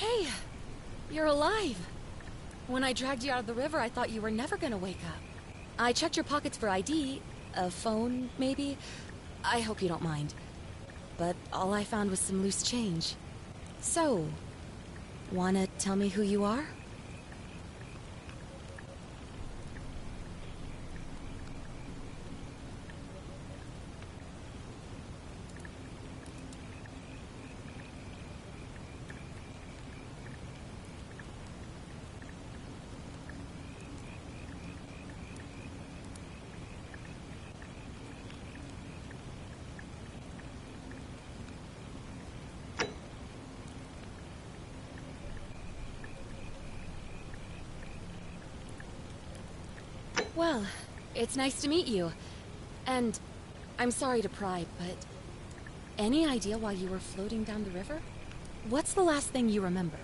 Hey, you're alive. When I dragged you out of the river, I thought you were never gonna wake up. I checked your pockets for ID, a phone, maybe. I hope you don't mind. But all I found was some loose change. So, wanna tell me who you are? Well, it's nice to meet you. And I'm sorry to pry, but any idea why you were floating down the river? What's the last thing you remember?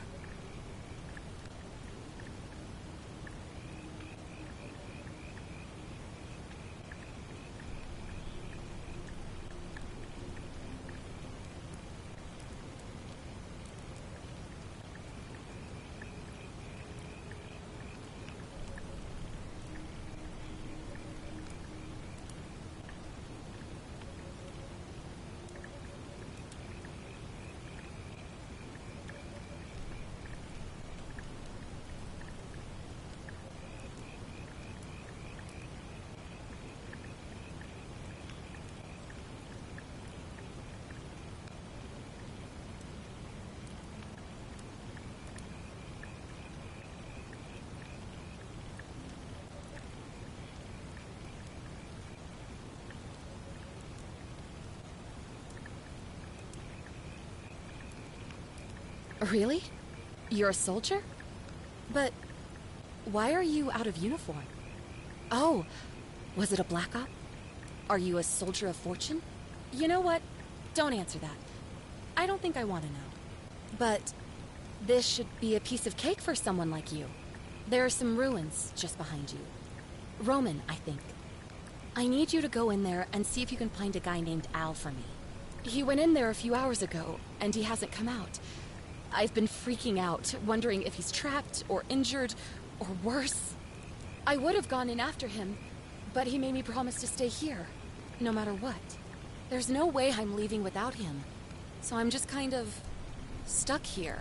Really? You're a soldier? But why are you out of uniform? Oh, was it a black op? Are you a soldier of fortune? You know what? Don't answer that. I don't think I want to know. But this should be a piece of cake for someone like you. There are some ruins just behind you. Roman, I think. I need you to go in there and see if you can find a guy named Al for me. He went in there a few hours ago, and he hasn't come out. I've been freaking out, wondering if he's trapped or injured or worse. I would have gone in after him, but he made me promise to stay here, no matter what. There's no way I'm leaving without him, so I'm just kind of stuck here,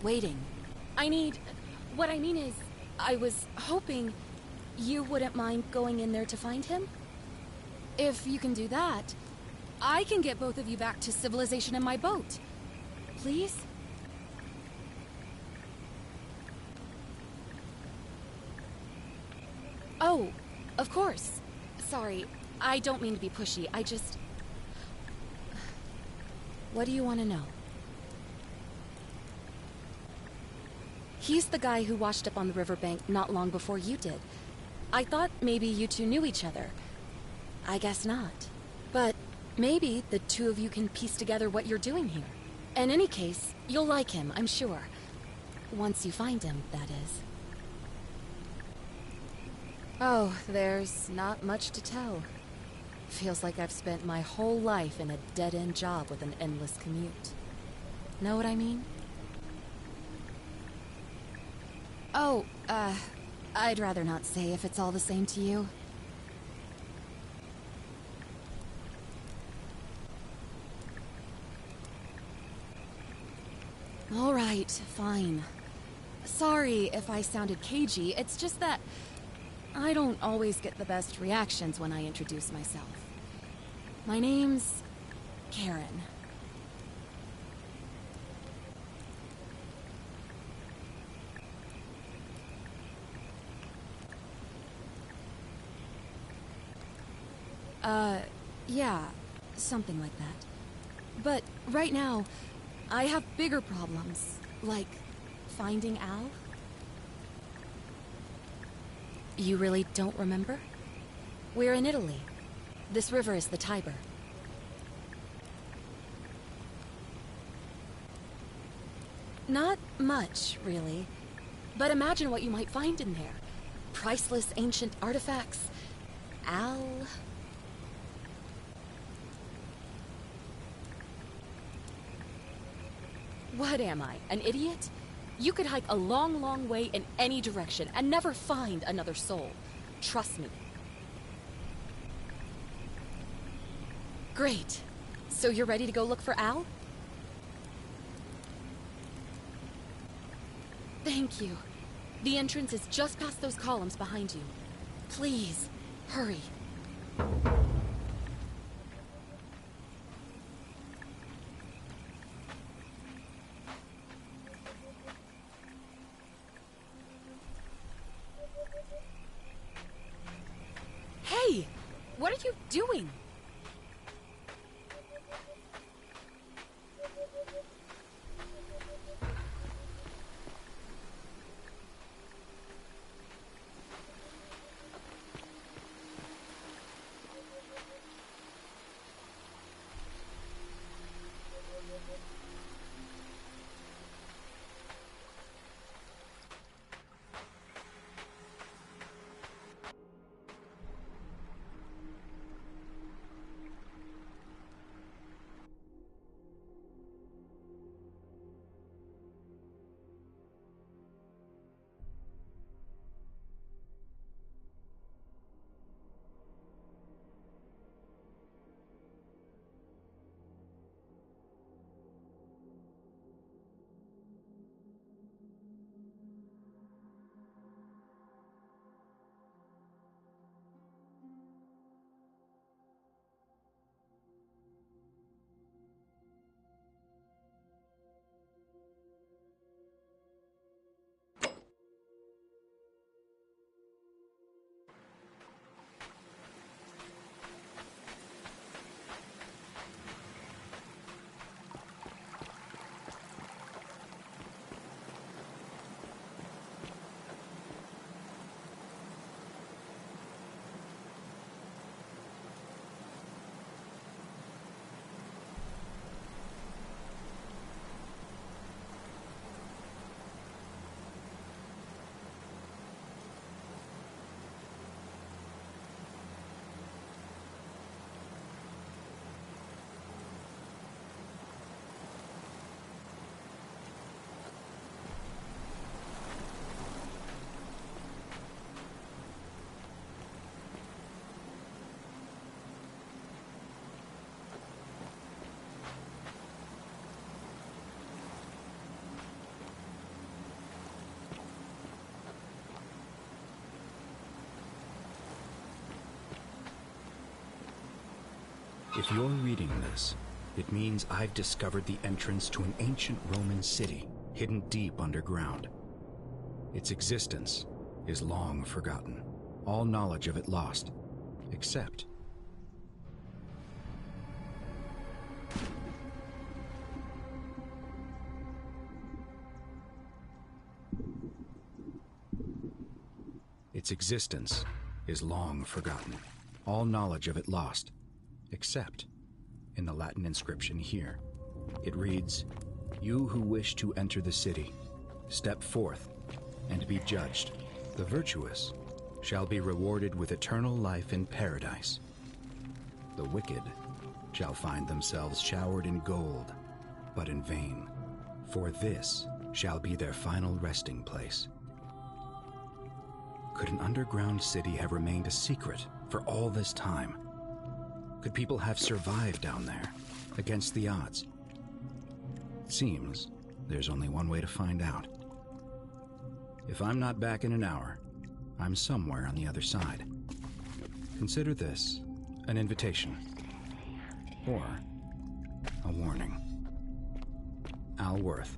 waiting. What I mean is, I was hoping you wouldn't mind going in there to find him? If you can do that, I can get both of you back to civilization in my boat. Please? Oh, of course. Sorry, I don't mean to be pushy. What do you want to know? He's the guy who washed up on the riverbank not long before you did. I thought maybe you two knew each other. I guess not. But maybe the two of you can piece together what you're doing here. In any case, you'll like him, I'm sure. Once you find him, that is. Oh, there's not much to tell. Feels like I've spent my whole life in a dead-end job with an endless commute. Know what I mean? Oh, I'd rather not say if it's all the same to you. All right, fine. Sorry if I sounded cagey, it's just that I don't always get the best reactions when I introduce myself. My name's Karen. Yeah, something like that. But right now, I have bigger problems, like finding Al. You really don't remember? We're in Italy. This river is the Tiber. Not much, really. But imagine what you might find in there. Priceless ancient artifacts. Al... What am I, an idiot? You could hike a long, long way in any direction and never find another soul. Trust me. Great. So you're ready to go look for Al? Thank you. The entrance is just past those columns behind you. Please, hurry. Hey! What are you doing? If you're reading this, it means I've discovered the entrance to an ancient Roman city hidden deep underground. Its existence is long forgotten, all knowledge of it lost, except its existence is long forgotten, all knowledge of it lost, except in the Latin inscription here. It reads, "You who wish to enter the city, step forth and be judged. The virtuous shall be rewarded with eternal life in paradise. The wicked shall find themselves showered in gold, but in vain, for this shall be their final resting place." Could an underground city have remained a secret for all this time? Could people have survived down there, against the odds? It seems there's only one way to find out. If I'm not back in an hour, I'm somewhere on the other side. Consider this an invitation, or a warning. Al Worth.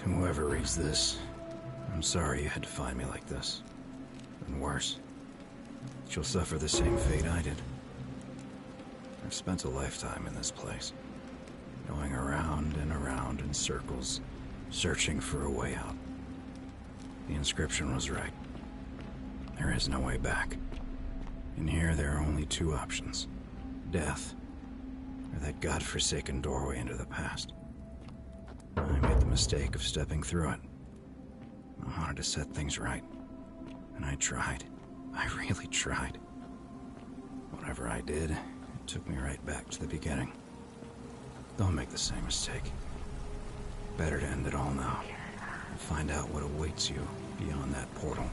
To whoever reads this, I'm sorry you had to find me like this. And worse, she'll suffer the same fate I did. I've spent a lifetime in this place, going around and around in circles, searching for a way out. The inscription was right. There is no way back. In here, there are only two options: death, or that godforsaken doorway into the past. I made the mistake of stepping through it. I wanted to set things right, and I tried. I really tried. Whatever I did, it took me right back to the beginning. Don't make the same mistake. Better to end it all now, and find out what awaits you beyond that portal.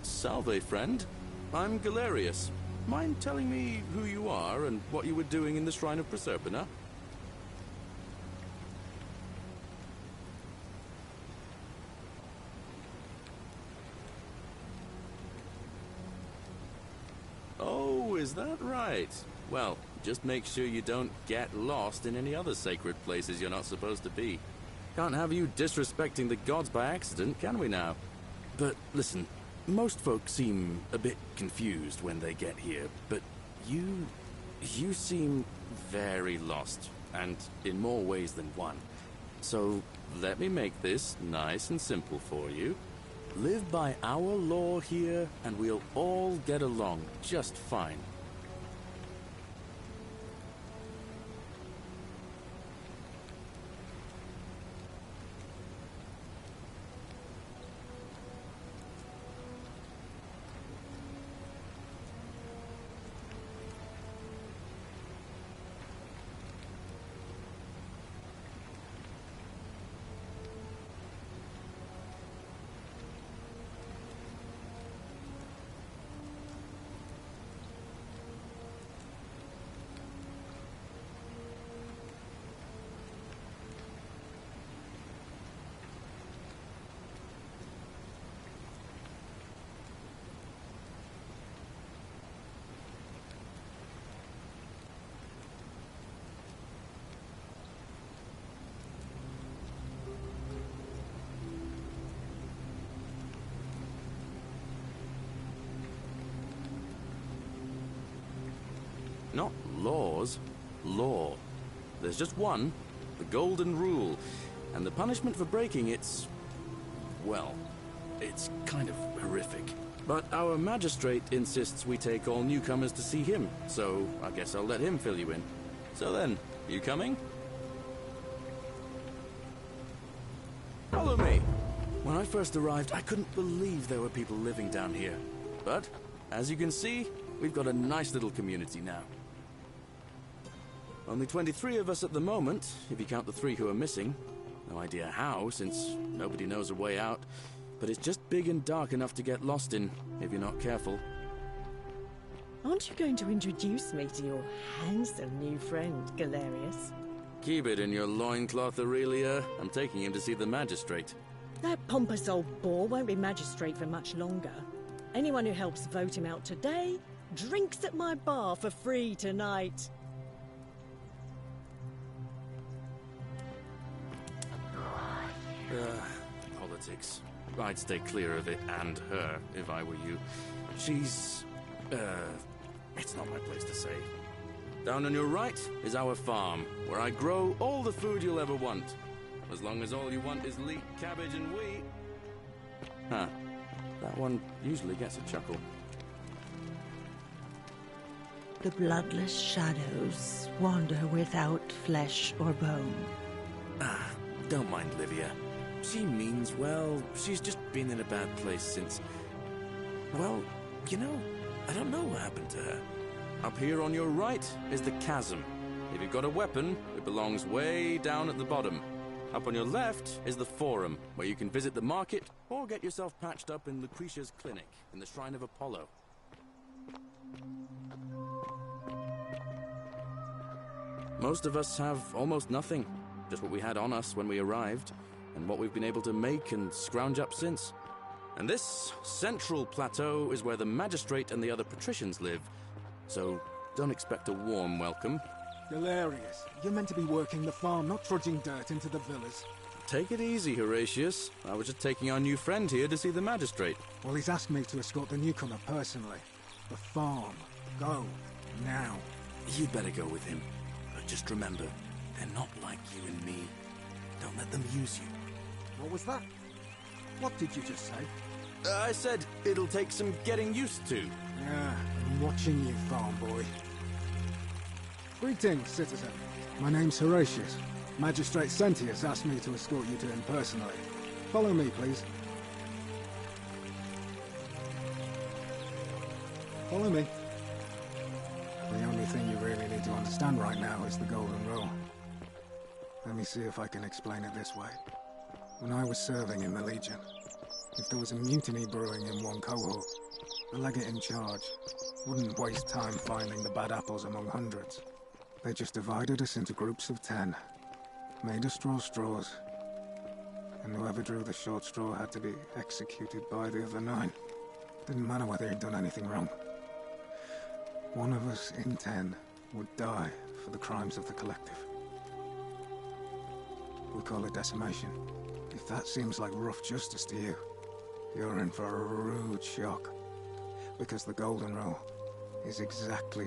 Salve, friend. I'm Galerius. Mind telling me who you are and what you were doing in the Shrine of Proserpina? Oh, is that right? Well, just make sure you don't get lost in any other sacred places you're not supposed to be. Can't have you disrespecting the gods by accident, can we now? But listen, most folks seem a bit confused when they get here, but you seem very lost, and in more ways than one. So let me make this nice and simple for you. Live by our law here, and we'll all get along just fine. Not laws, law. There's just one, the golden rule, and the punishment for breaking it's... well, it's kind of horrific. But our magistrate insists we take all newcomers to see him, so I guess I'll let him fill you in. So then, you coming? Follow me. When I first arrived, I couldn't believe there were people living down here. But, as you can see, we've got a nice little community now. Only 23 of us at the moment, if you count the 3 who are missing. No idea how, since nobody knows a way out. But it's just big and dark enough to get lost in, if you're not careful. Aren't you going to introduce me to your handsome new friend, Galerius? Keep it in your loincloth, Aurelia. I'm taking him to see the magistrate. That pompous old bore won't be magistrate for much longer. Anyone who helps vote him out today drinks at my bar for free tonight. Politics. I'd stay clear of it and her if I were you. She's... it's not my place to say. Down on your right is our farm, where I grow all the food you'll ever want. As long as all you want is leek, cabbage, and wheat. Huh. That one usually gets a chuckle. The bloodless shadows wander without flesh or bone. Don't mind Livia. She means well. She's just been in a bad place since... Well, you know, I don't know what happened to her. Up here on your right is the chasm. If you've got a weapon, it belongs way down at the bottom. Up on your left is the forum, where you can visit the market or get yourself patched up in Lucretia's clinic in the Shrine of Apollo. Most of us have almost nothing. Just what we had on us when we arrived, and what we've been able to make and scrounge up since. And this central plateau is where the magistrate and the other patricians live, so don't expect a warm welcome. Hilarious. You're meant to be working the farm, not trudging dirt into the villas. Take it easy, Horatius. I was just taking our new friend here to see the magistrate. Well, he's asked me to escort the newcomer personally. The farm. Go. Now. You'd better go with him. But just remember, they're not like you and me. Don't let them use you. What was that? What did you just say? I said it'll take some getting used to. Yeah, I'm watching you, farm boy. Greetings, citizen. My name's Horatius. Magistrate Sentius asked me to escort you to him personally. Follow me, please. Follow me. The only thing you really need to understand right now is the Golden Rule. Let me see if I can explain it this way. When I was serving in the Legion, if there was a mutiny brewing in one cohort, the legate in charge wouldn't waste time finding the bad apples among hundreds. They just divided us into groups of 10, made us draw straws, and whoever drew the short straw had to be executed by the other 9. Didn't matter whether he'd done anything wrong. One of us in 10 would die for the crimes of the collective. We call it decimation. If that seems like rough justice to you, you're in for a rude shock. Because the Golden Rule is exactly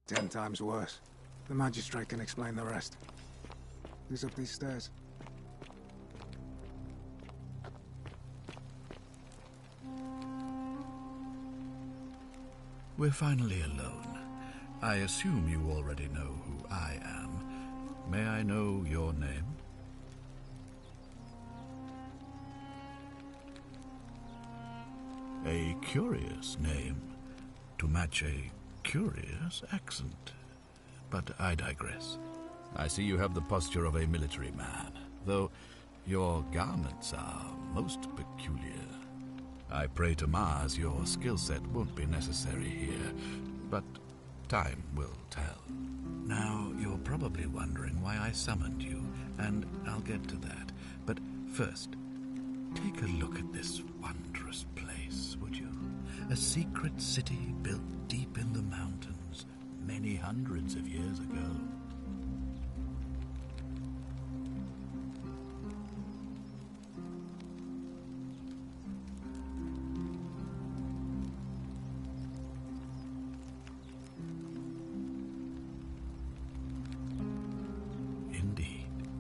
10 times worse. The magistrate can explain the rest. Who's up these stairs? We're finally alone. I assume you already know who I am. May I know your name? A curious name to match a curious accent. But I digress. I see you have the posture of a military man, though your garments are most peculiar. I pray to Mars your skill set won't be necessary here, but time will tell. Now, you're probably wondering why I summoned you, and I'll get to that. But first, take a look at this wondrous place, would you? A secret city built deep in the mountains, many hundreds of years ago.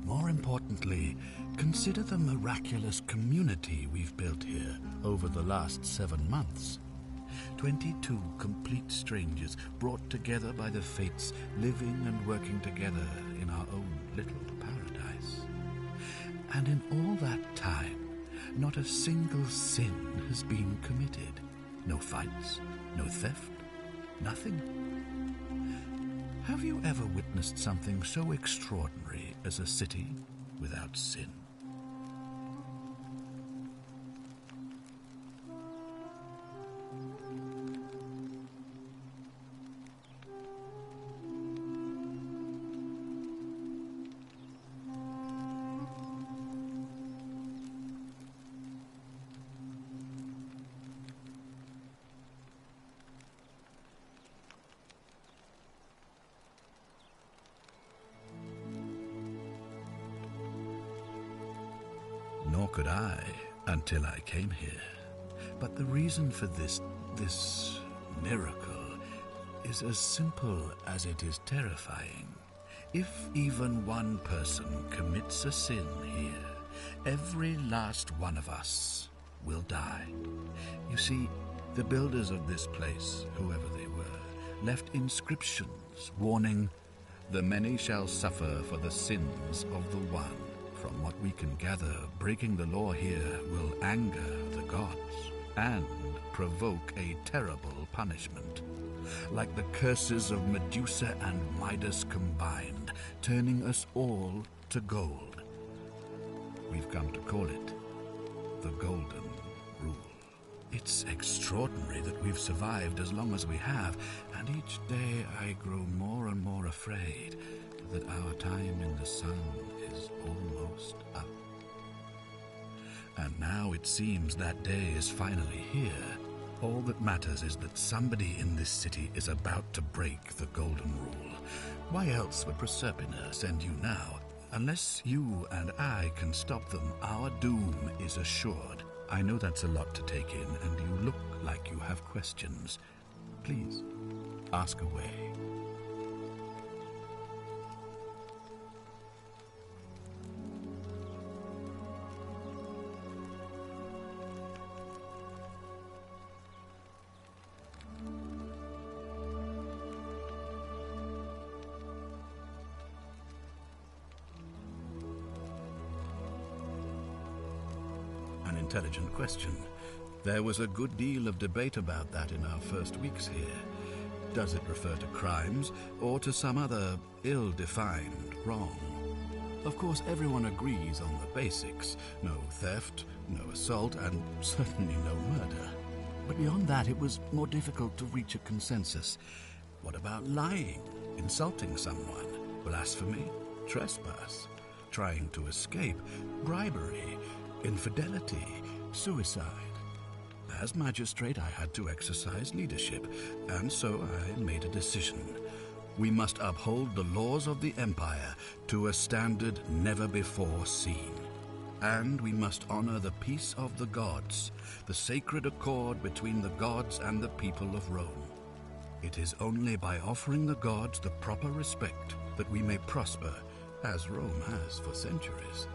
More importantly, consider the miraculous community we've built here over the last 7 months. 22 complete strangers brought together by the fates, living and working together in our own little paradise. And in all that time, not a single sin has been committed. No fights, no theft, nothing. Have you ever witnessed something so extraordinary as a city without sin? Nor could I until I came here. But the reason for this miracle is as simple as it is terrifying. If even one person commits a sin here, every last one of us will die. You see, the builders of this place, whoever they were, left inscriptions warning, "The many shall suffer for the sins of the one." From what we can gather, breaking the law here will anger the gods and provoke a terrible punishment. Like the curses of Medusa and Midas combined, turning us all to gold. We've come to call it the Golden Rule. It's extraordinary that we've survived as long as we have, and each day I grow more and more afraid that our time in the sun is almost up. And now it seems that day is finally here. All that matters is that somebody in this city is about to break the Golden Rule. Why else would Proserpina send you now? Unless you and I can stop them, our doom is assured. I know that's a lot to take in, and you look like you have questions. Please, ask away. An intelligent question. There was a good deal of debate about that in our first weeks here. Does it refer to crimes or to some other ill-defined wrong? Of course, everyone agrees on the basics. No theft, no assault, and certainly no murder. But beyond that, it was more difficult to reach a consensus. What about lying, insulting someone, blasphemy, trespass, trying to escape, bribery, infidelity, suicide? As magistrate, I had to exercise leadership, and so I made a decision. We must uphold the laws of the Empire to a standard never before seen. And we must honor the peace of the gods, the sacred accord between the gods and the people of Rome. It is only by offering the gods the proper respect that we may prosper, as Rome has for centuries.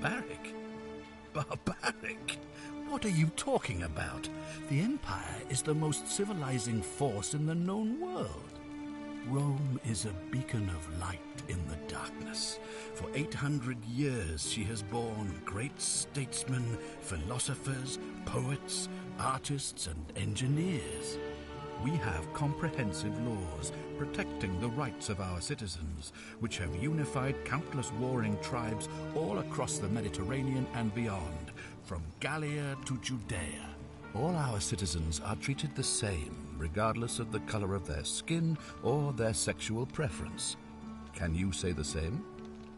Barbaric? Barbaric? What are you talking about? The Empire is the most civilizing force in the known world. Rome is a beacon of light in the darkness. For 800 years she has borne great statesmen, philosophers, poets, artists, and engineers. We have comprehensive laws protecting the rights of our citizens, which have unified countless warring tribes all across the Mediterranean and beyond, from Gallia to Judea. All our citizens are treated the same, regardless of the color of their skin or their sexual preference. Can you say the same?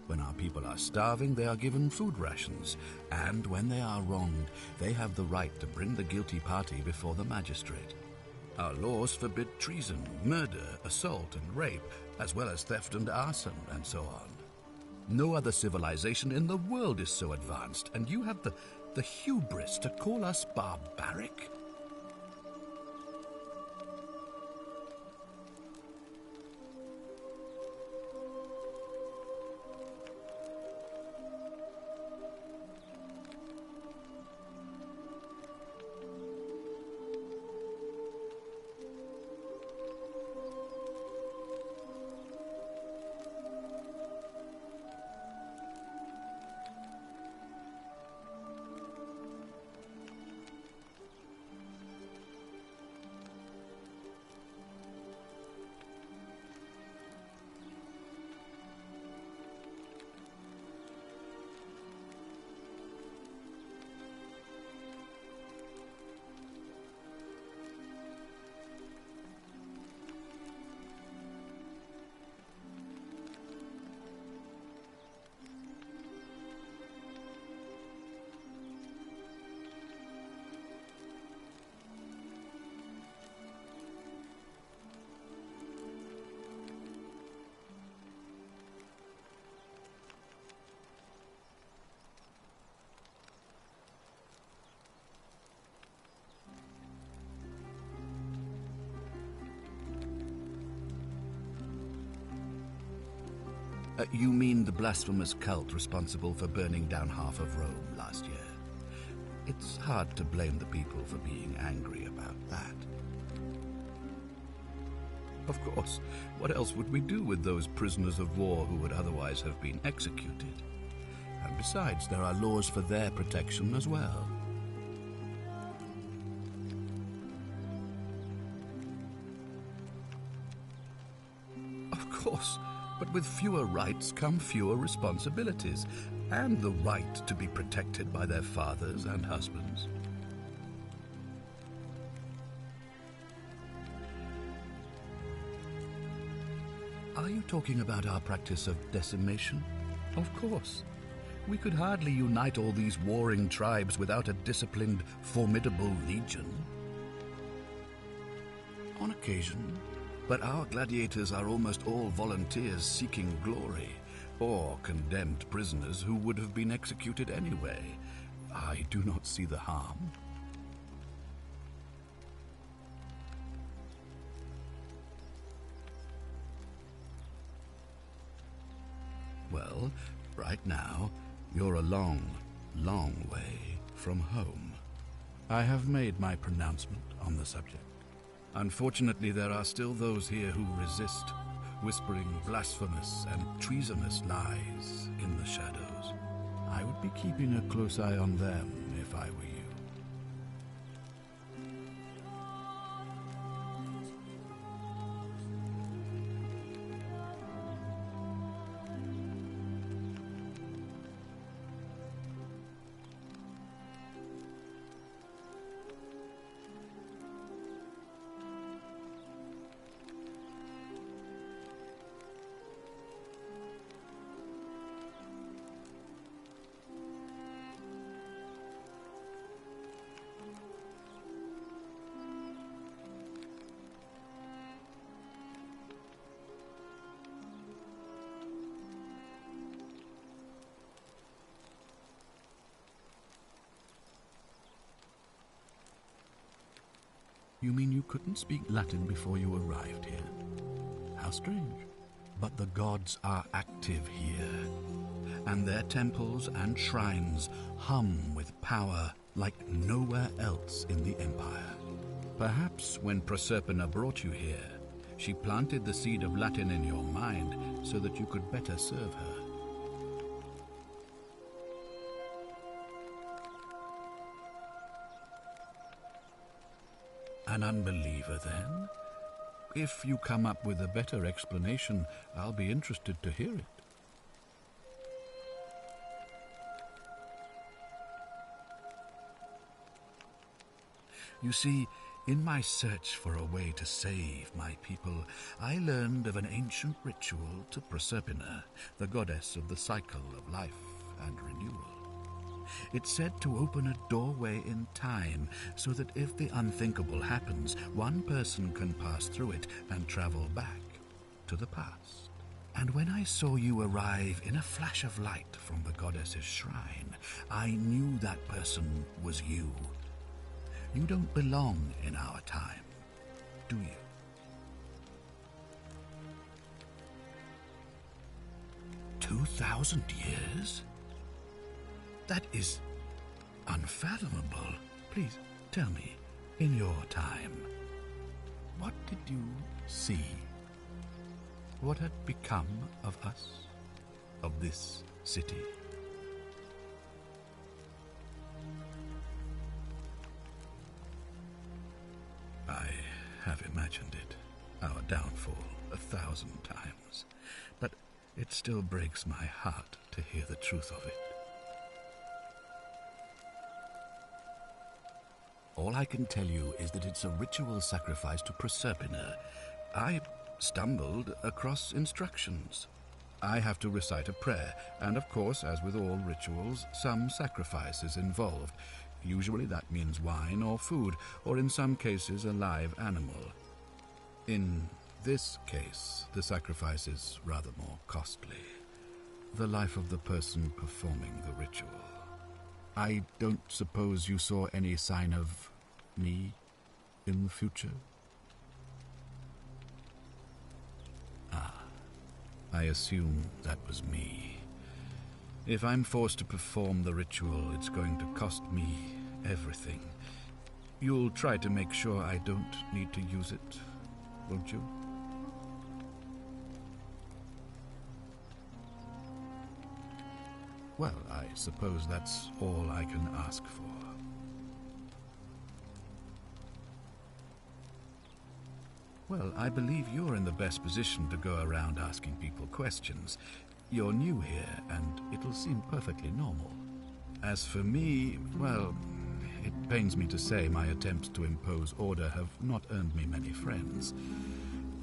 When our people are starving, they are given food rations, and when they are wronged, they have the right to bring the guilty party before the magistrate. Our laws forbid treason, murder, assault, and rape, as well as theft and arson, and so on. No other civilization in the world is so advanced, and you have the hubris to call us barbaric? You mean the blasphemous cult responsible for burning down half of Rome last year? It's hard to blame the people for being angry about that. Of course, what else would we do with those prisoners of war who would otherwise have been executed? And besides, there are laws for their protection as well. Of course, but with fewer rights come fewer responsibilities, and the right to be protected by their fathers and husbands. Are you talking about our practice of decimation? Of course. We could hardly unite all these warring tribes without a disciplined, formidable legion. On occasion, but our gladiators are almost all volunteers seeking glory, or condemned prisoners who would have been executed anyway. I do not see the harm. Well, right now, you're a long, long way from home. I have made my pronouncement on the subject. Unfortunately, there are still those here who resist, whispering blasphemous and treasonous lies in the shadows. I would be keeping a close eye on them if I were you. You mean you couldn't speak Latin before you arrived here? How strange. But the gods are active here, and their temples and shrines hum with power like nowhere else in the Empire. Perhaps when Proserpina brought you here, she planted the seed of Latin in your mind so that you could better serve her. An unbeliever, then? If you come up with a better explanation, I'll be interested to hear it. You see, in my search for a way to save my people, I learned of an ancient ritual to Proserpina, the goddess of the cycle of life and renewal. It's said to open a doorway in time, so that if the unthinkable happens, one person can pass through it and travel back to the past. And when I saw you arrive in a flash of light from the goddess's shrine, I knew that person was you. You don't belong in our time, do you? 2,000 years? That is unfathomable. Please tell me, in your time, what did you see? What had become of us, of this city? I have imagined it, our downfall, 1,000 times, but it still breaks my heart to hear the truth of it. All I can tell you is that it's a ritual sacrifice to Proserpina. I stumbled across instructions. I have to recite a prayer, and of course, as with all rituals, some sacrifice is involved. Usually that means wine or food, or in some cases a live animal. In this case, the sacrifice is rather more costly. The life of the person performing the ritual. I don't suppose you saw any sign of me in the future? I assume that was me. If I'm forced to perform the ritual, it's going to cost me everything. You'll try to make sure I don't need to use it, won't you? Well, I suppose that's all I can ask for. Well, I believe you're in the best position to go around asking people questions. You're new here, and it'll seem perfectly normal. As for me, well, it pains me to say my attempts to impose order have not earned me many friends.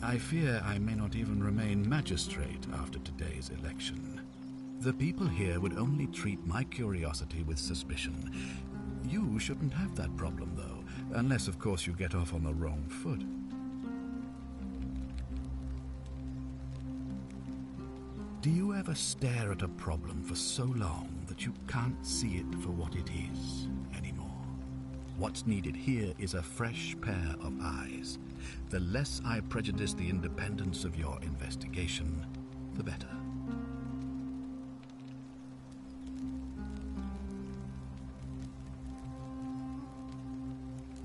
I fear I may not even remain magistrate after today's election. The people here would only treat my curiosity with suspicion. You shouldn't have that problem, though, unless, of course, you get off on the wrong foot. Do you ever stare at a problem for so long that you can't see it for what it is anymore? What's needed here is a fresh pair of eyes. The less I prejudice the independence of your investigation, the better.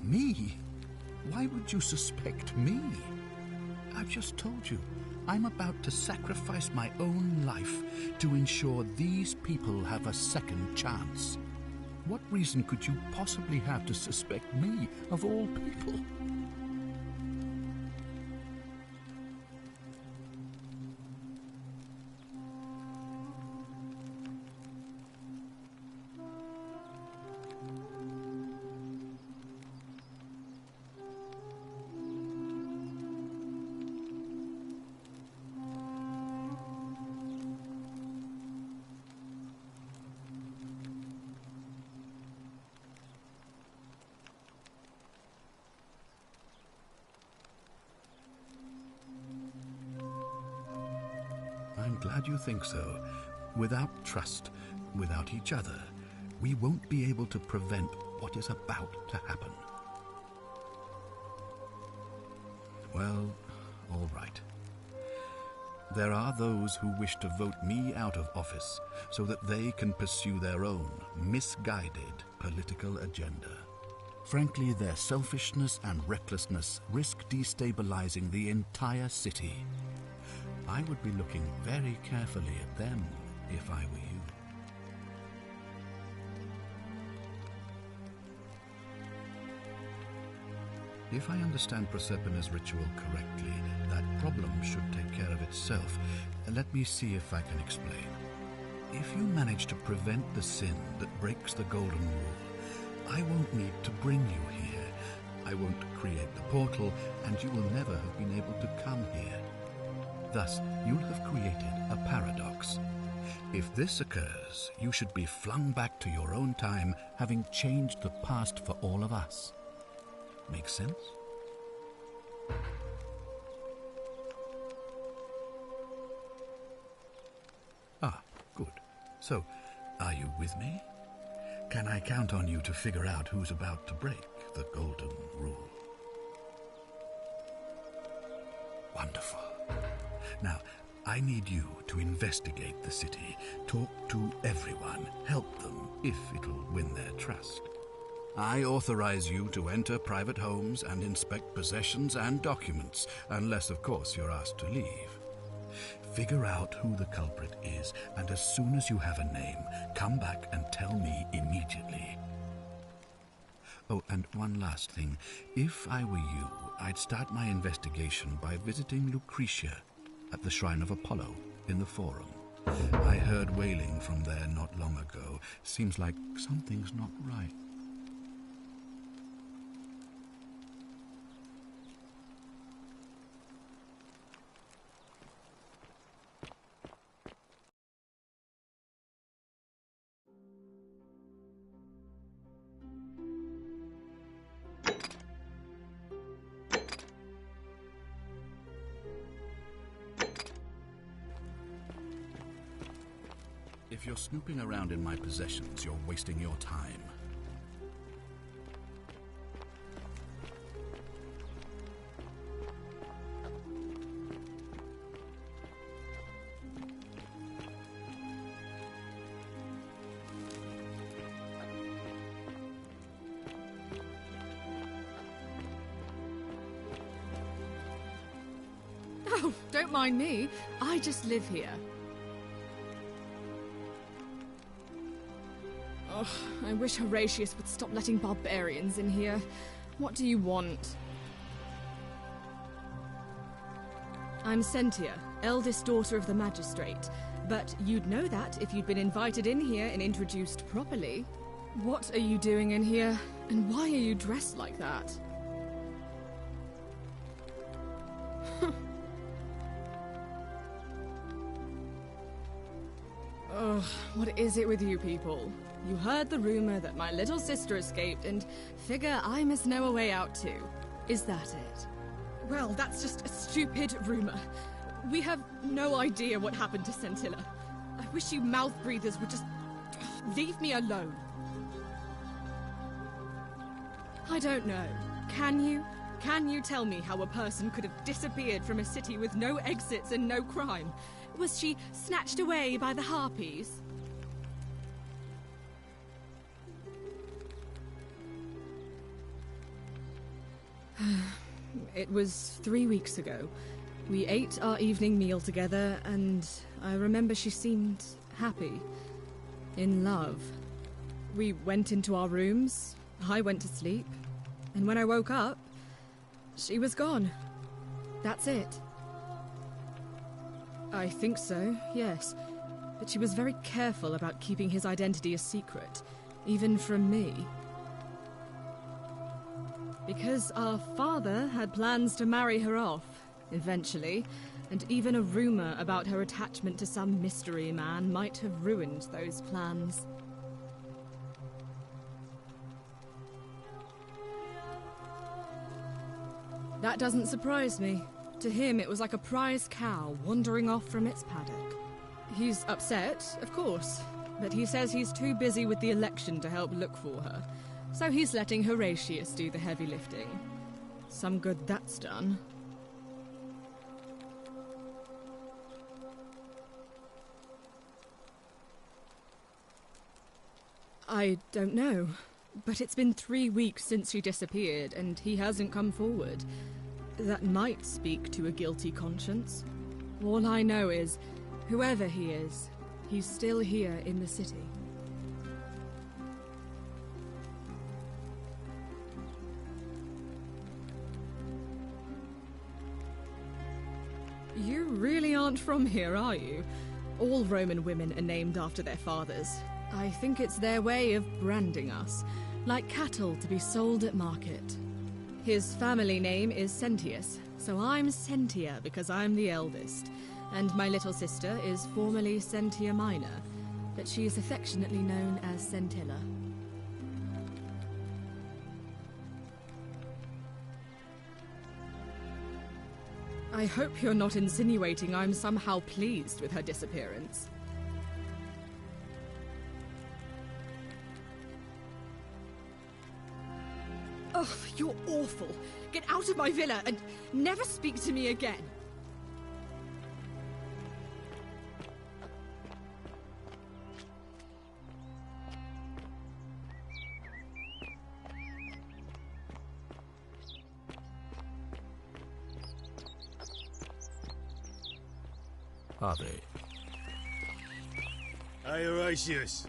Me? Why would you suspect me? I've just told you, I'm about to sacrifice my own life to ensure these people have a second chance. What reason could you possibly have to suspect me, of all people? I'm glad you think so. Without trust, without each other, we won't be able to prevent what is about to happen. Well, all right. There are those who wish to vote me out of office so that they can pursue their own misguided political agenda. Frankly, their selfishness and recklessness risk destabilizing the entire city. I would be looking very carefully at them if I were you. If I understand Proserpina's ritual correctly, that problem should take care of itself. Let me see if I can explain. If you manage to prevent the sin that breaks the Golden Rule, I won't need to bring you here. I won't create the portal, and you will never have been able to come here. Thus, you'll have created a paradox. If this occurs, you should be flung back to your own time, having changed the past for all of us. Make sense? Ah, good. So, are you with me? Can I count on you to figure out who's about to break the Golden Rule? Wonderful. Now, I need you to investigate the city, talk to everyone, help them if it'll win their trust. I authorize you to enter private homes and inspect possessions and documents, unless, of course, you're asked to leave. Figure out who the culprit is, and as soon as you have a name, come back and tell me immediately. Oh, and one last thing. If I were you, I'd start my investigation by visiting Lucretia at the Shrine of Apollo in the Forum. I heard wailing from there not long ago. Seems like something's not right. If you're snooping around in my possessions, you're wasting your time. Oh, don't mind me. I just live here. Oh, I wish Horatius would stop letting barbarians in here. What do you want? I'm Sentia, eldest daughter of the magistrate. But you'd know that if you'd been invited in here and introduced properly. What are you doing in here? And why are you dressed like that? Ugh, what is it with you people? You heard the rumor that my little sister escaped and figure I must know a way out too. Is that it? Well, that's just a stupid rumor. We have no idea what happened to Scintilla. I wish you mouth breathers would just leave me alone. I don't know. Can you? Can you tell me how a person could have disappeared from a city with no exits and no crime? Was she snatched away by the harpies? It was 3 weeks ago. We ate our evening meal together, and I remember she seemed happy. In love. We went into our rooms, I went to sleep, and when I woke up, she was gone. That's it. I think so, yes. But she was very careful about keeping his identity a secret, even from me. Because our father had plans to marry her off, eventually, and even a rumor about her attachment to some mystery man might have ruined those plans. That doesn't surprise me. To him, it was like a prize cow wandering off from its paddock. He's upset, of course, but he says he's too busy with the election to help look for her, so he's letting Horatius do the heavy lifting. Some good that's done. I don't know, but it's been 3 weeks since she disappeared, and he hasn't come forward. That might speak to a guilty conscience. All I know is, whoever he is, he's still here in the city. You really aren't from here, are you? All Roman women are named after their fathers. I think it's their way of branding us, like cattle to be sold at market. His family name is Sentius, so I'm Sentia because I'm the eldest, and my little sister is formerly Sentia Minor, but she is affectionately known as Scintilla. I hope you're not insinuating I'm somehow pleased with her disappearance. Oh, you're awful. Get out of my villa and never speak to me again. Are they? Hey, Horatius.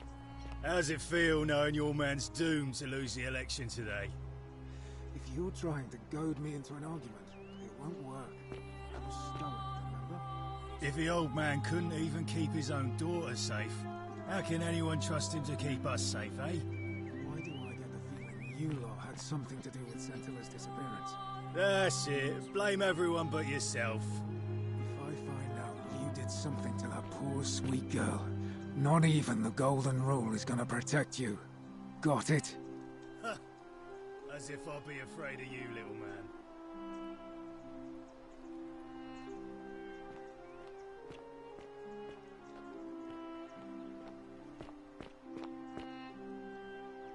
How's it feel knowing your man's doomed to lose the election today? If you're trying to goad me into an argument, it won't work. I'm stubborn, remember? If the old man couldn't even keep his own daughter safe, how can anyone trust him to keep us safe, eh? Why do I get the feeling you lot had something to do with Sentilla's disappearance? That's it. Blame everyone but yourself. If I find out you did something to that poor, sweet girl, not even the Golden Rule is gonna protect you. Got it? As if I'll be afraid of you, little man.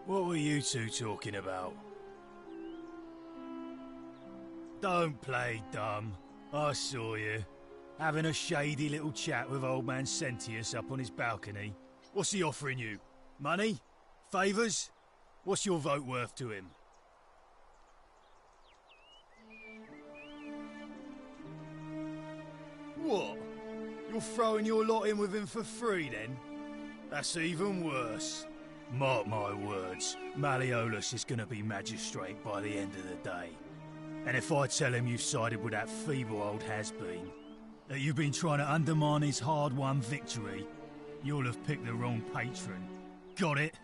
What were you two talking about? Don't play dumb. I saw you. Having a shady little chat with old man Sentius up on his balcony. What's he offering you? Money? Favours? What's your vote worth to him? What? You're throwing your lot in with him for free, then? That's even worse. Mark my words, Malleolus is going to be magistrate by the end of the day. And if I tell him you've sided with that feeble old has-been, that you've been trying to undermine his hard-won victory, you'll have picked the wrong patron. Got it?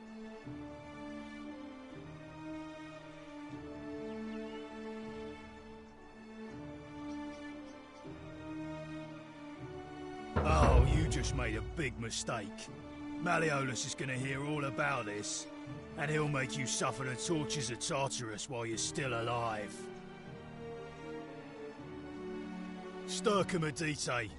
Oh, you just made a big mistake. Malleolus is going to hear all about this, and he'll make you suffer the tortures of Tartarus while you're still alive. Stircum Adite.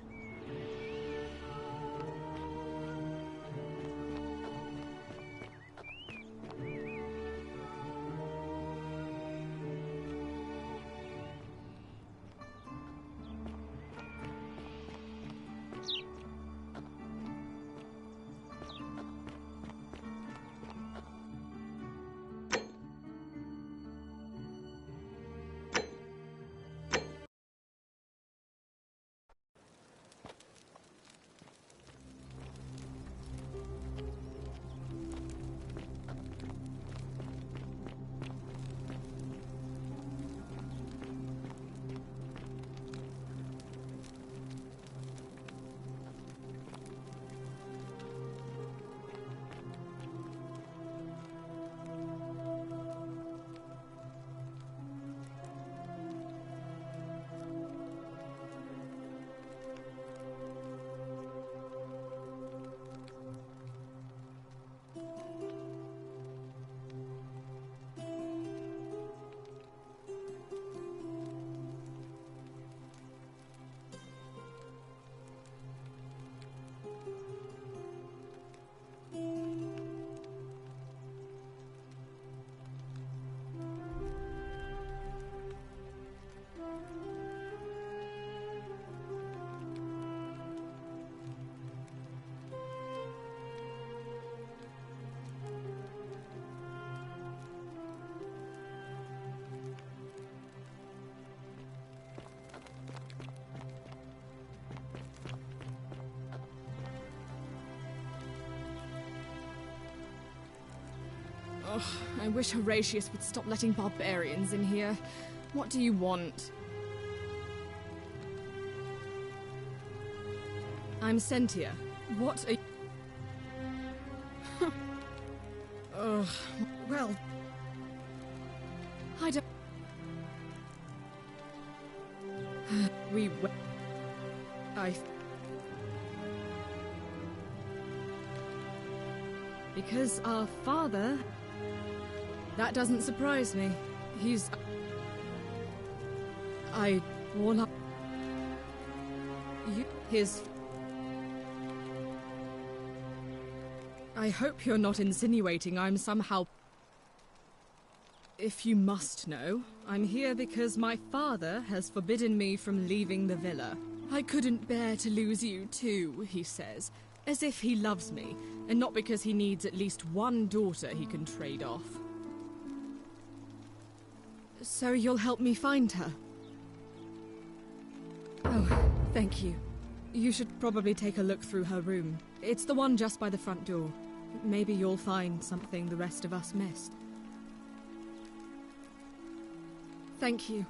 Ugh, I wish Horatius would stop letting barbarians in here. What do you want? I'm Sentia. What are you... Ugh, well... I don't... We... I... Because our father... That doesn't surprise me. He's... I... worn up... You... His... I hope you're not insinuating I'm somehow... If you must know, I'm here because my father has forbidden me from leaving the villa. I couldn't bear to lose you too, he says, as if he loves me, and not because he needs at least one daughter he can trade off. So you'll help me find her? Oh, thank you. You should probably take a look through her room. It's the one just by the front door. Maybe you'll find something the rest of us missed. Thank you.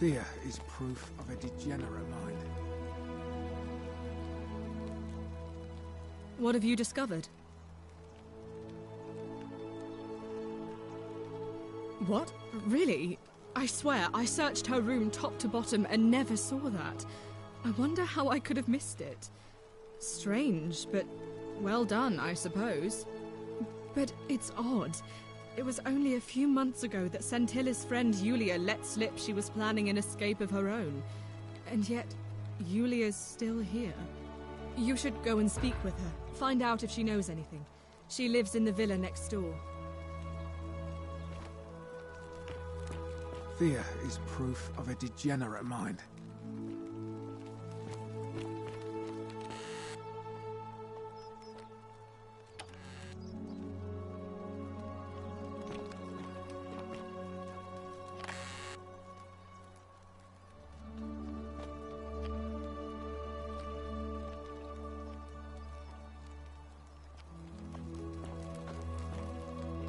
Fear is proof of a degenerate mind. What have you discovered? What? Really? I swear, I searched her room top to bottom and never saw that. I wonder how I could have missed it. Strange, but well done, I suppose. But it's odd. It was only a few months ago that Sentilla's friend Yulia let slip she was planning an escape of her own. And yet, Yulia's still here. You should go and speak with her, find out if she knows anything. She lives in the villa next door. Fear is proof of a degenerate mind.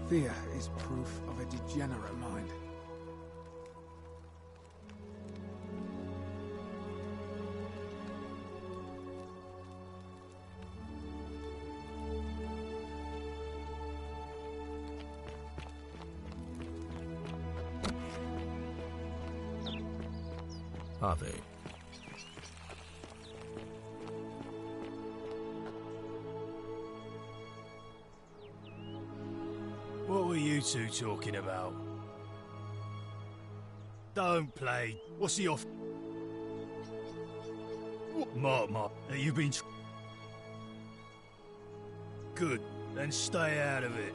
Fear is proof of a degenerate mind. Are they? What were you two talking about? Don't play. What's the off? Mark, you've been... Good, then stay out of it.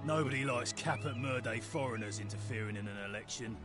Nobody likes Caput Murday foreigners interfering in an election.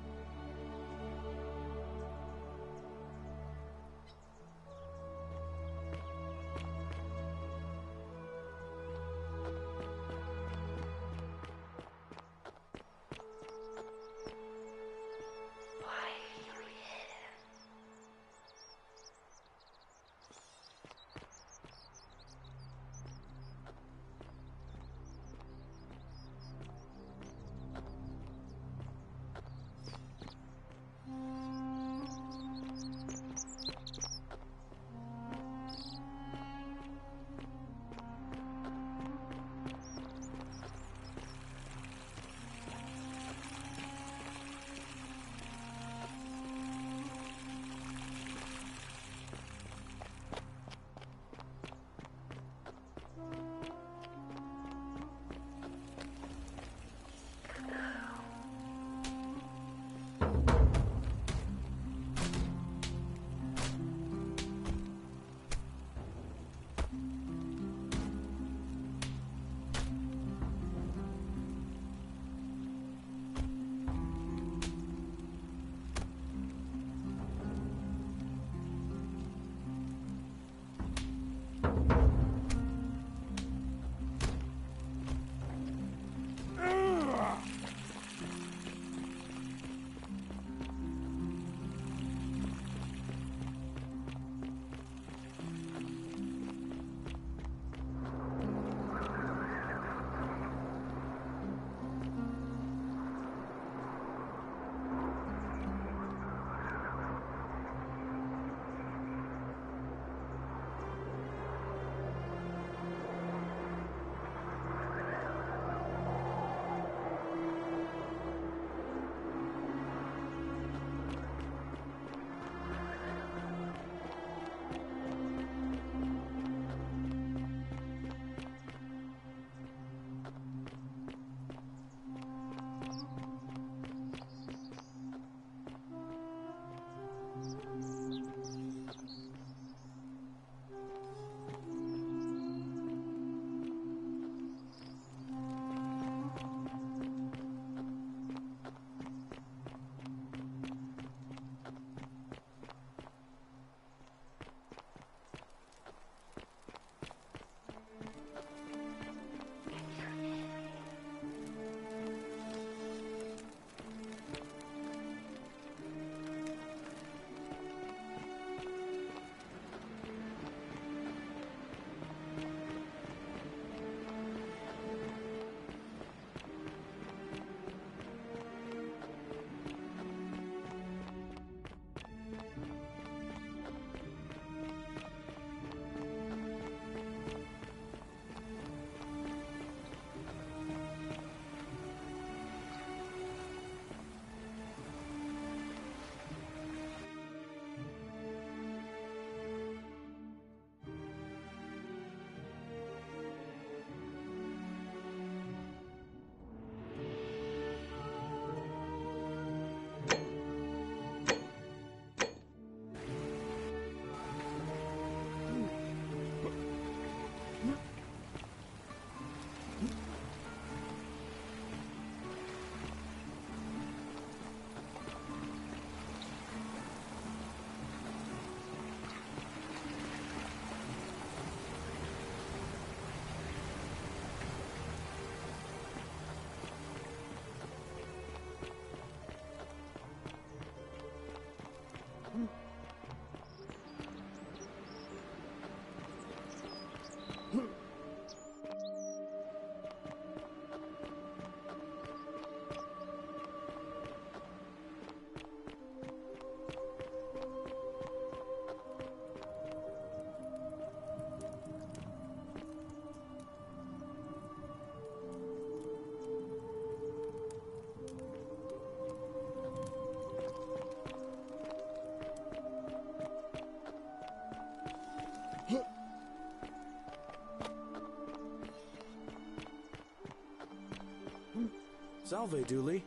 Salve, Dooley.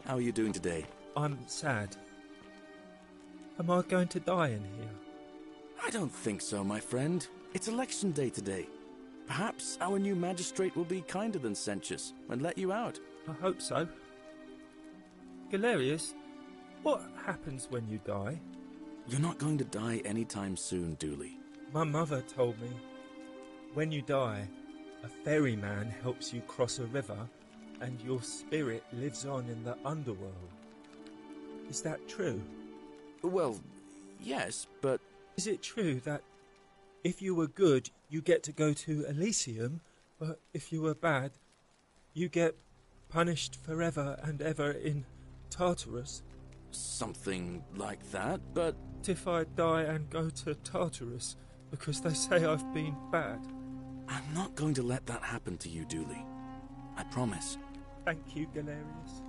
How are you doing today? I'm sad. Am I going to die in here? I don't think so, my friend. It's election day today. Perhaps our new magistrate will be kinder than Sentius and let you out. I hope so. Galerius, what happens when you die? You're not going to die anytime soon, Dooley. My mother told me, when you die, a ferryman helps you cross a river and your spirit lives on in the underworld. Is that true? Well, yes, but... Is it true that if you were good, you get to go to Elysium, but if you were bad, you get punished forever and ever in Tartarus? Something like that, but... If I die and go to Tartarus because they say I've been bad? I'm not going to let that happen to you, Dooley. I promise. Thank you, Galerius.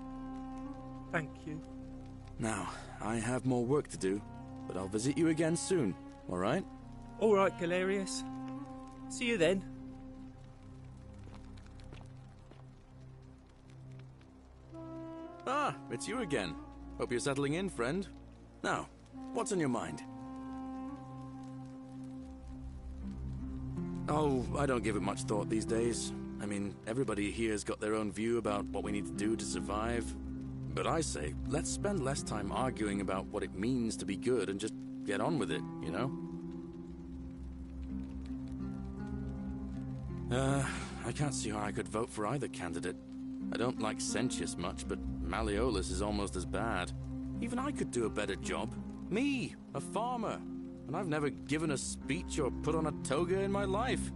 Thank you. Now, I have more work to do, but I'll visit you again soon, all right? All right, Galerius. See you then. Ah, it's you again. Hope you're settling in, friend. Now, what's on your mind? Oh, I don't give it much thought these days. I mean, everybody here's got their own view about what we need to do to survive. But I say, let's spend less time arguing about what it means to be good and just get on with it, you know? I can't see how I could vote for either candidate. I don't like Sentius much, but Malleolus is almost as bad. Even I could do a better job. Me, a farmer. And I've never given a speech or put on a toga in my life.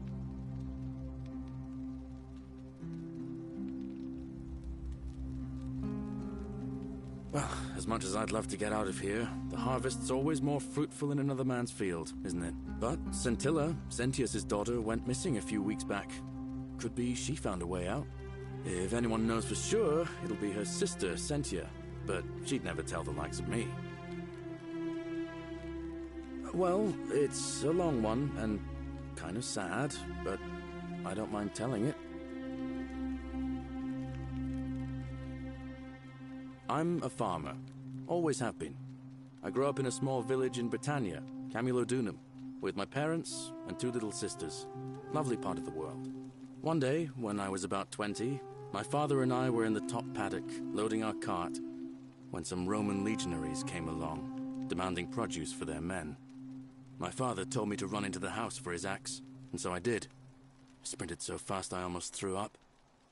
Well, as much as I'd love to get out of here, the harvest's always more fruitful in another man's field, isn't it? But Scintilla, Sentius's daughter, went missing a few weeks back. Could be she found a way out. If anyone knows for sure, it'll be her sister, Sentia. But she'd never tell the likes of me. Well, it's a long one, and kind of sad, but I don't mind telling it. I'm a farmer. Always have been. I grew up in a small village in Britannia, Camulodunum, with my parents and 2 little sisters. Lovely part of the world. One day, when I was about 20, my father and I were in the top paddock, loading our cart, when some Roman legionaries came along, demanding produce for their men. My father told me to run into the house for his axe, and so I did. I sprinted so fast I almost threw up.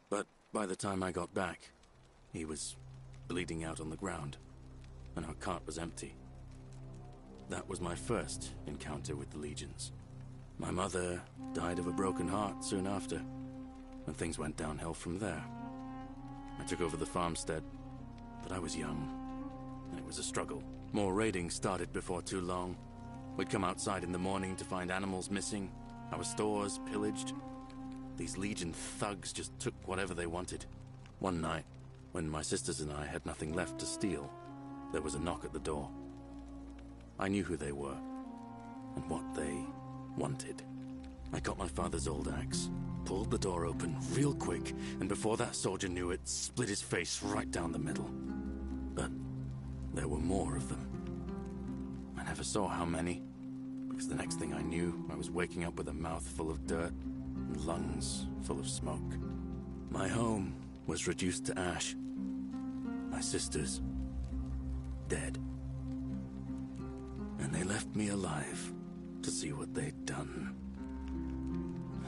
But by the time I got back, he was bleeding out on the ground, and our cart was empty. That was my first encounter with the legions. My mother died of a broken heart soon after, and things went downhill from there. I took over the farmstead, but I was young, and it was a struggle. More raiding started before too long. We'd come outside in the morning to find animals missing, our stores pillaged. These Legion thugs just took whatever they wanted. One night, when my sisters and I had nothing left to steal, there was a knock at the door. I knew who they were, and what they wanted. I got my father's old axe, pulled the door open real quick, and before that soldier knew it, split his face right down the middle. But there were more of them. I never saw how many, because the next thing I knew, I was waking up with a mouth full of dirt and lungs full of smoke. My home was reduced to ash. My sisters, dead. And they left me alive to see what they'd done.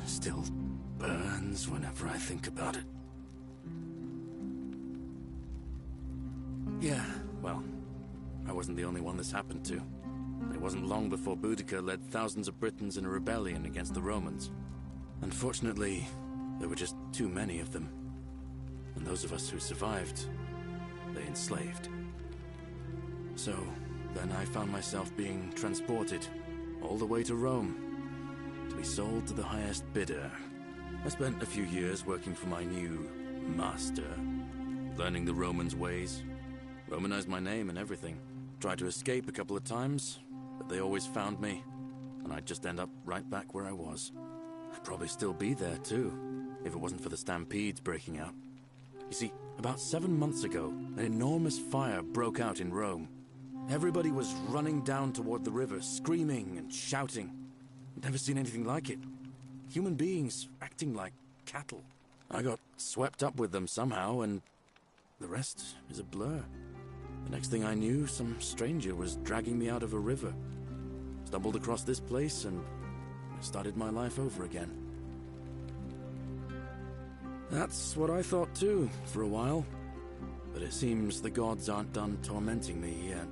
Still burns whenever I think about it. Yeah, well, I wasn't the only one this happened to. It wasn't long before Boudica led thousands of Britons in a rebellion against the Romans. Unfortunately, there were just too many of them. And those of us who survived, they enslaved. So, then I found myself being transported all the way to Rome to be sold to the highest bidder. I spent a few years working for my new master, learning the Romans' ways, Romanized my name and everything. Tried to escape a couple of times, but they always found me, and I'd just end up right back where I was. I'd probably still be there too, if it wasn't for the stampedes breaking out. You You see, about 7 months ago, an enormous fire broke out in Rome. Everybody was running down toward the river, screaming and shouting. I'd never seen anything like it. Human beings acting like cattle. I got swept up with them somehow, and the rest is a blur. The next thing I knew, some stranger was dragging me out of a river. Stumbled across this place and started my life over again. That's what I thought too, for a while. But it seems the gods aren't done tormenting me yet.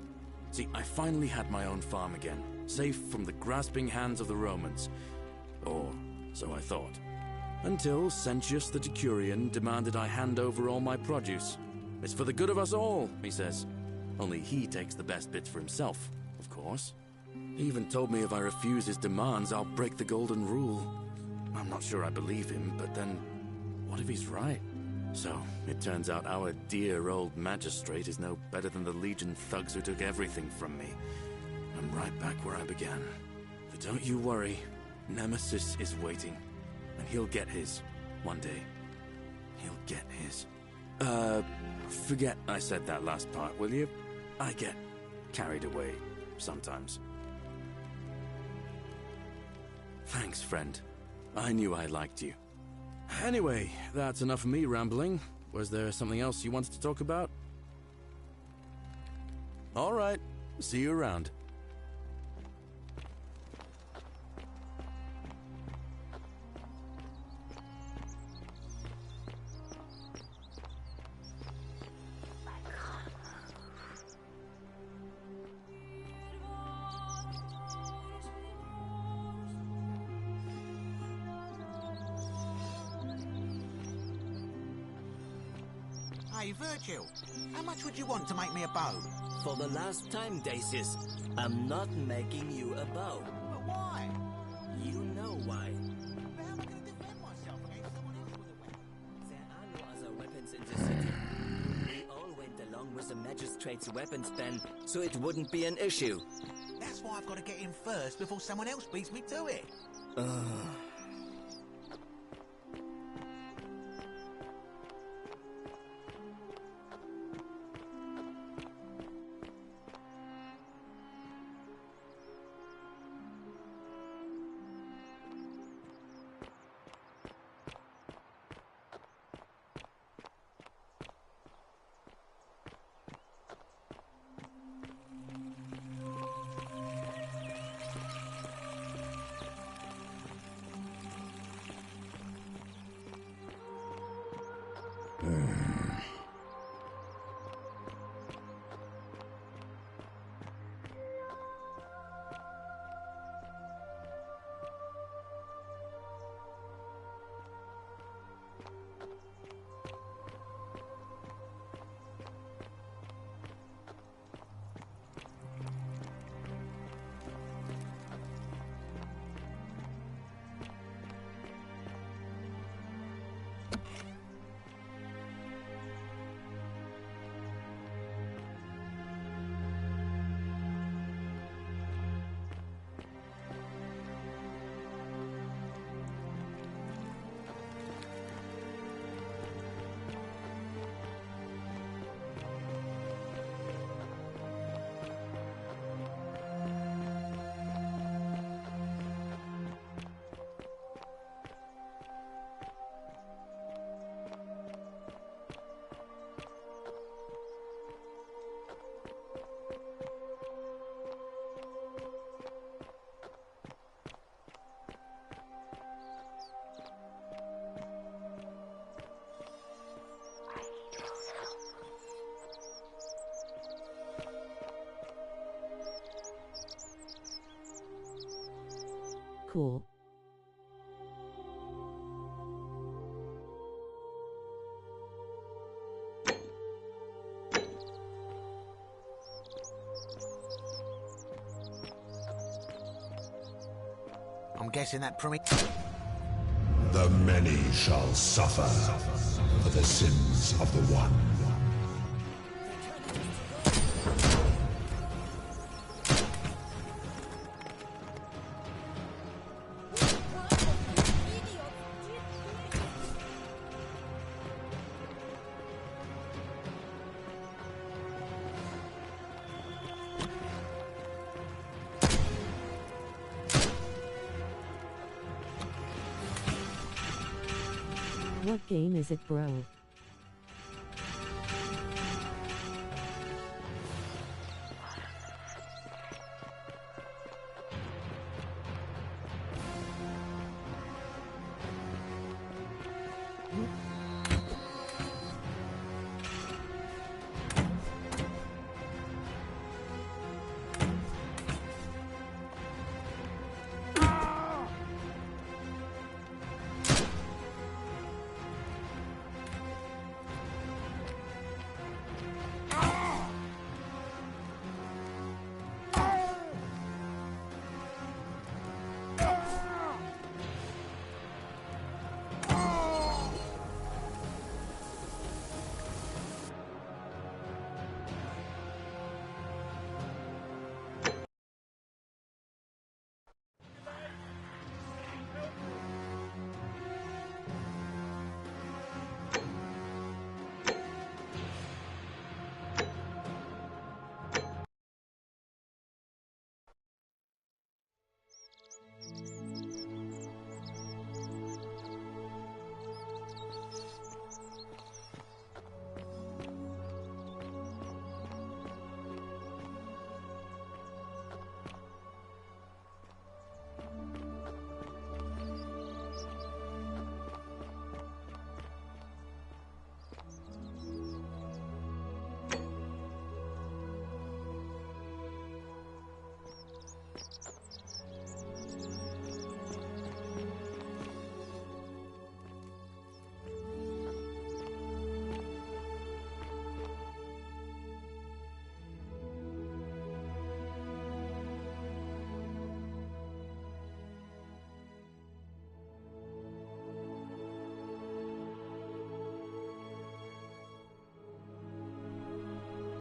See, I finally had my own farm again, safe from the grasping hands of the Romans. Or so I thought. Until Sentius the Decurion demanded I hand over all my produce. It's for the good of us all, he says. Only he takes the best bits for himself, of course. He even told me if I refuse his demands, I'll break the golden rule. I'm not sure I believe him, but then, what if he's right? So, it turns out our dear old magistrate is no better than the Legion thugs who took everything from me. I'm right back where I began. But don't you worry, Nemesis is waiting. And he'll get his, one day. He'll get his. Forget I said that last part, will you? I get carried away sometimes. Thanks, friend. I knew I liked you. Anyway, that's enough of me rambling. Was there something else you wanted to talk about? All right. See you around. Hey, Virgil, how much would you want to make me a bow? For the last time, Dacius, I'm not making you a bow. But why? You know why. But how am I going to defend myself against someone else with a weapon? There are no other weapons in the city. We all went along with the magistrate's weapons ban, so it wouldn't be an issue. That's why I've got to get in first before someone else beats me to it. Cool. I'm guessing that The many shall suffer for the sins of the one. What game is it, bro?